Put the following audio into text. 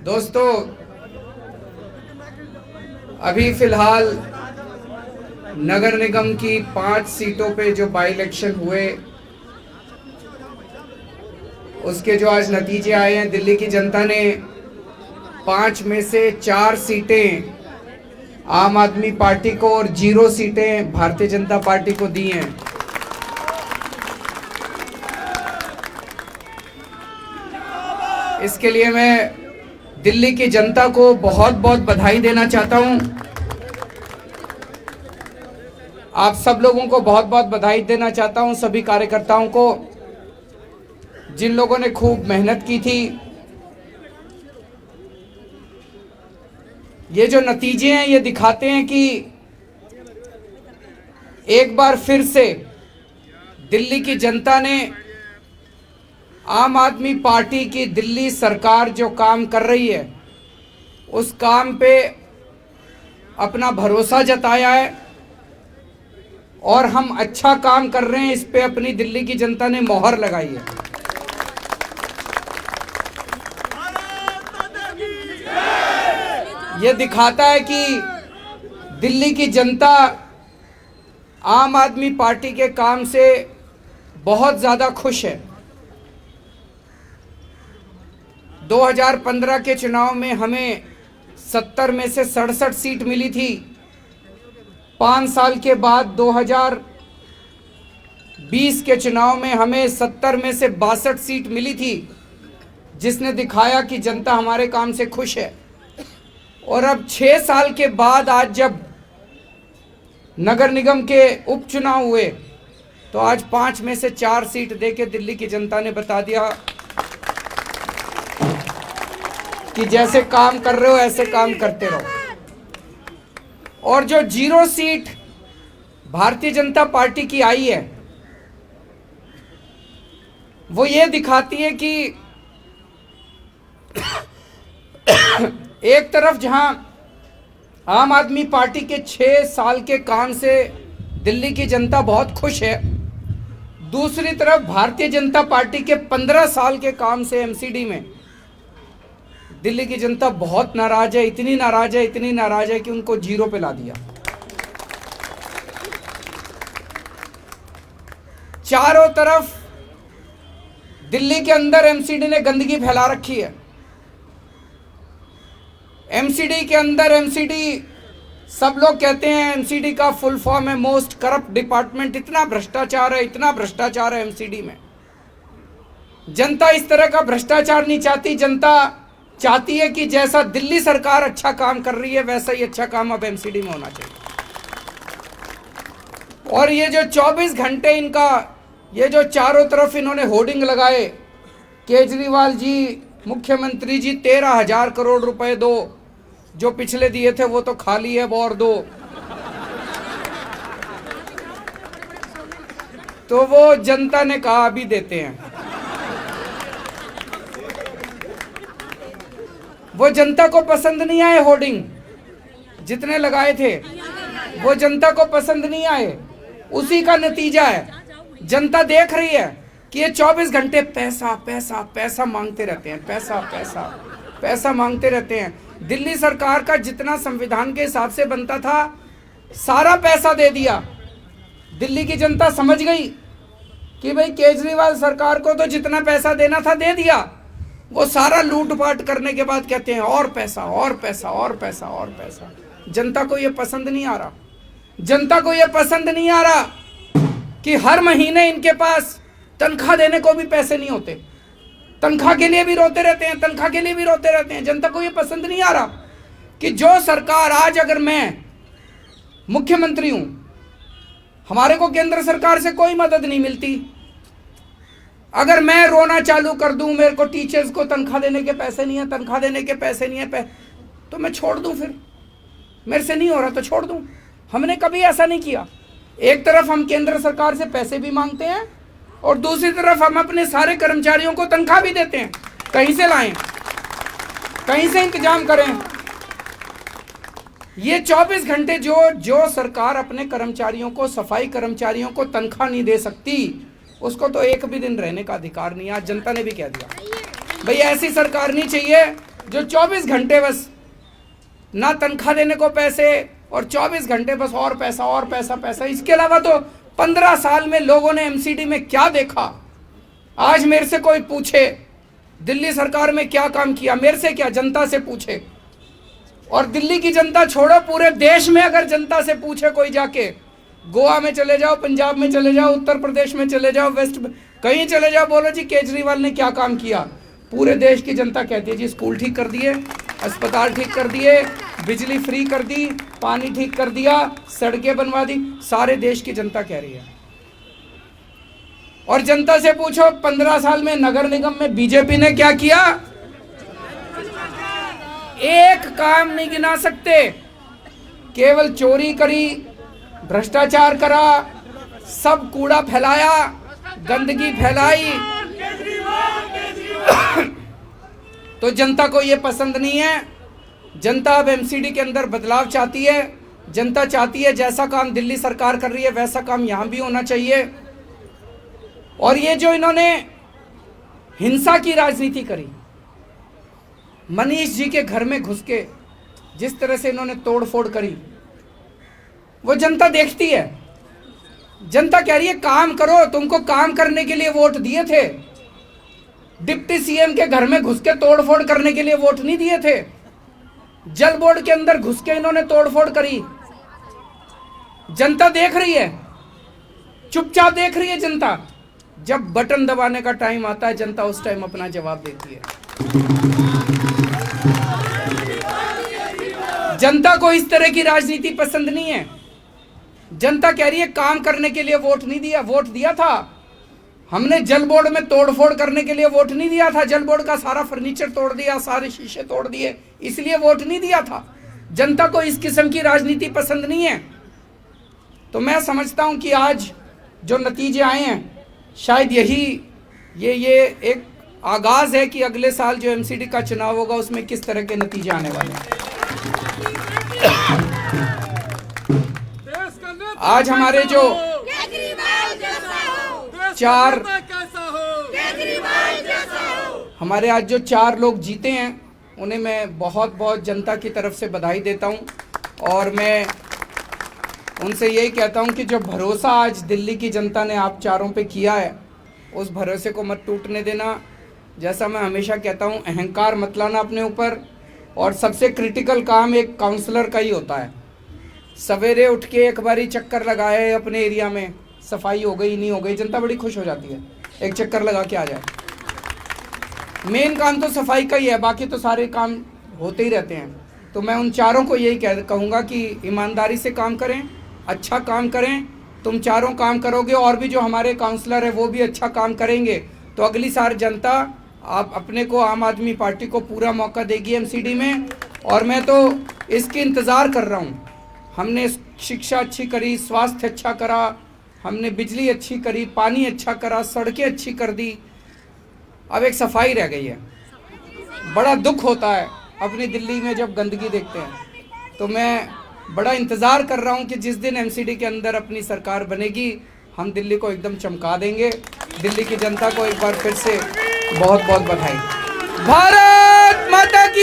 दोस्तों, अभी फिलहाल नगर निगम की 5 सीटों पे जो बाई इलेक्शन हुए उसके जो आज नतीजे आए हैं, दिल्ली की जनता ने 5 में से 4 सीटें आम आदमी पार्टी को और 0 सीटें भारतीय जनता पार्टी को दी हैं। इसके लिए मैं दिल्ली की जनता को बहुत बहुत बधाई देना चाहता हूं। आप सब लोगों को बहुत बहुत बधाई देना चाहता हूं, सभी कार्यकर्ताओं को, जिन लोगों ने खूब मेहनत की थी। ये जो नतीजे हैं ये दिखाते हैं कि एक बार फिर से दिल्ली की जनता ने आम आदमी पार्टी की दिल्ली सरकार जो काम कर रही है उस काम पे अपना भरोसा जताया है और हम अच्छा काम कर रहे हैं, इस पे अपनी दिल्ली की जनता ने मोहर लगाई है। ये दिखाता है कि दिल्ली की जनता आम आदमी पार्टी के काम से बहुत ज़्यादा खुश है। 2015 के चुनाव में हमें 70 में से 67 सीट मिली थी। 5 साल के बाद 2020 के चुनाव में हमें 70 में से 62 सीट मिली थी, जिसने दिखाया कि जनता हमारे काम से खुश है। और अब 6 साल के बाद आज जब नगर निगम के उपचुनाव हुए तो आज 5 में से 4 सीट देके दिल्ली की जनता ने बता दिया कि जैसे काम कर रहे हो ऐसे काम करते रहो। और जो 0 सीट भारतीय जनता पार्टी की आई है वो ये दिखाती है कि एक तरफ जहां आम आदमी पार्टी के 6 साल के काम से दिल्ली की जनता बहुत खुश है, दूसरी तरफ भारतीय जनता पार्टी के 15 साल के काम से एमसीडी में दिल्ली की जनता बहुत नाराज है। इतनी नाराज है कि उनको 0 पे ला दिया। चारों तरफ दिल्ली के अंदर एमसीडी ने गंदगी फैला रखी है। एमसीडी के अंदर सब लोग कहते हैं एमसीडी का फुल फॉर्म है मोस्ट करप्ट डिपार्टमेंट। इतना भ्रष्टाचार है एमसीडी में। जनता इस तरह का भ्रष्टाचार नहीं चाहती। जनता चाहती है कि जैसा दिल्ली सरकार अच्छा काम कर रही है वैसा ही अच्छा काम अब एमसीडी में होना चाहिए। और ये जो 24 घंटे इनका ये जो चारों तरफ इन्होंने होर्डिंग लगाए, केजरीवाल जी, मुख्यमंत्री जी 13,000 करोड़ रुपए दो, जो पिछले दिए थे वो तो खाली है, वो और दो। तो वो जनता ने कहा अभी देते हैं। वो जनता को पसंद नहीं आए होर्डिंग जितने लगाए थे, वो जनता को पसंद नहीं आए। उसी का नतीजा है। जनता देख रही है कि ये 24 घंटे पैसा पैसा पैसा मांगते रहते हैं, पैसा पैसा पैसा मांगते रहते हैं। दिल्ली सरकार का जितना संविधान के हिसाब से बनता था सारा पैसा दे दिया। दिल्ली की जनता समझ गई कि भाई केजरीवाल सरकार को तो जितना पैसा देना था दे दिया। वो सारा लूटपाट करने के बाद कहते हैं और पैसा और पैसा और पैसा और पैसा। जनता को ये पसंद नहीं आ रहा। जनता को ये पसंद नहीं आ रहा कि हर महीने इनके पास तनख्वाह देने को भी पैसे नहीं होते। तनख्वाह के लिए भी रोते रहते हैं, तनख्वाह के लिए भी रोते रहते हैं। जनता को ये पसंद नहीं आ रहा कि जो सरकार आज, अगर मैं मुख्यमंत्री हूं, हमारे को केंद्र सरकार से कोई मदद नहीं मिलती। अगर मैं रोना चालू कर दूं, मेरे को टीचर्स को तनख्वाह देने के पैसे नहीं है, तनख्वाह देने के पैसे नहीं है, तो मैं छोड़ दूं। फिर मेरे से नहीं हो रहा तो छोड़ दूं। हमने कभी ऐसा नहीं किया। एक तरफ हम केंद्र सरकार से पैसे भी मांगते हैं और दूसरी तरफ हम अपने सारे कर्मचारियों को तनख्वाह भी देते हैं। कहीं से लाएं, कहीं से इंतजाम करें। ये 24 घंटे जो सरकार अपने कर्मचारियों को, सफाई कर्मचारियों को तनख्वाह नहीं दे सकती, उसको तो एक भी दिन रहने का अधिकार नहीं। आज जनता ने भी कह दिया भाई ऐसी सरकार नहीं चाहिए जो 24 घंटे बस ना तनख्वाह देने को पैसे और 24 घंटे बस और पैसा और पैसा पैसा। इसके अलावा तो 15 साल में लोगों ने एमसीडी में क्या देखा? आज मेरे से कोई पूछे दिल्ली सरकार में क्या काम किया, मेरे से क्या, जनता से पूछे। और दिल्ली की जनता छोड़ो, पूरे देश में अगर जनता से पूछे कोई जाके, गोवा में चले जाओ, पंजाब में चले जाओ, उत्तर प्रदेश में चले जाओ, वेस्ट में कहीं चले जाओ, बोलो जी केजरीवाल ने क्या काम किया, पूरे देश की जनता कहती है जी स्कूल ठीक कर दिए, अस्पताल ठीक कर दिए, बिजली फ्री कर दी, पानी ठीक कर दिया, सड़कें बनवा दी। सारे देश की जनता कह रही है। और जनता से पूछो 15 साल में नगर निगम में बीजेपी ने क्या किया? एक काम नहीं गिना सकते। केवल चोरी करी, भ्रष्टाचार करा, सब कूड़ा फैलाया, गंदगी फैलाई। तो जनता को ये पसंद नहीं है। जनता अब एमसीडी के अंदर बदलाव चाहती है। जनता चाहती है जैसा काम दिल्ली सरकार कर रही है वैसा काम यहां भी होना चाहिए। और ये जो इन्होंने हिंसा की राजनीति करी, मनीष जी के घर में घुस के जिस तरह से इन्होंने तोड़फोड़ करी, वो जनता देखती है। जनता कह रही है काम करो, तुमको काम करने के लिए वोट दिए थे। डिप्टी सीएम के घर में घुस के तोड़फोड़ करने के लिए वोट नहीं दिए थे। जल बोर्ड के अंदर घुस के इन्होंने तोड़फोड़ करी। जनता देख रही है, चुपचाप देख रही है जनता। जब बटन दबाने का टाइम आता है, जनता उस टाइम अपना जवाब देती है। जनता को इस तरह की राजनीति पसंद नहीं है। जनता कह रही है काम करने के लिए वोट नहीं दिया। वोट दिया था हमने, जल बोर्ड में तोड़फोड़ करने के लिए वोट नहीं दिया था। जल बोर्ड का सारा फर्नीचर तोड़ दिया, सारे शीशे तोड़ दिए, इसलिए वोट नहीं दिया था। जनता को इस किस्म की राजनीति पसंद नहीं है। तो मैं समझता हूं कि आज जो नतीजे आए हैं, शायद ये एक आगाज है कि अगले साल जो एमसीडी का चुनाव होगा उसमें किस तरह के नतीजे आने वाले हैं। आज हमारे जो आज जो 4 लोग जीते हैं, उन्हें मैं बहुत बहुत जनता की तरफ से बधाई देता हूं। और मैं उनसे यही कहता हूं कि जो भरोसा आज दिल्ली की जनता ने आप चारों पे किया है, उस भरोसे को मत टूटने देना। जैसा मैं हमेशा कहता हूं, अहंकार मत लाना अपने ऊपर। और सबसे क्रिटिकल काम एक काउंसलर का ही होता है। सवेरे उठ के एक बारी चक्कर लगाए अपने एरिया में, सफाई हो गई नहीं हो गई, जनता बड़ी खुश हो जाती है, एक चक्कर लगा के आ जाए। मेन काम तो सफाई का ही है, बाकी तो सारे काम होते ही रहते हैं। तो मैं उन चारों को यही कहूँगा कि ईमानदारी से काम करें, अच्छा काम करें। तुम चारों काम करोगे और भी जो हमारे काउंसलर है वो भी अच्छा काम करेंगे, तो अगली साल जनता आप अपने को, आम आदमी पार्टी को पूरा मौका देगी एमसीडी में। और मैं तो इसकी इंतज़ार कर रहा हूँ। हमने शिक्षा अच्छी करी, स्वास्थ्य अच्छा करा, हमने बिजली अच्छी करी, पानी अच्छा करा, सड़कें अच्छी कर दी, अब एक सफाई रह गई है। बड़ा दुख होता है अपनी दिल्ली में जब गंदगी देखते हैं। तो मैं बड़ा इंतज़ार कर रहा हूं कि जिस दिन एमसीडी के अंदर अपनी सरकार बनेगी, हम दिल्ली को एकदम चमका देंगे। दिल्ली की जनता को एक बार फिर से बहुत बहुत बधाई। भारत माता की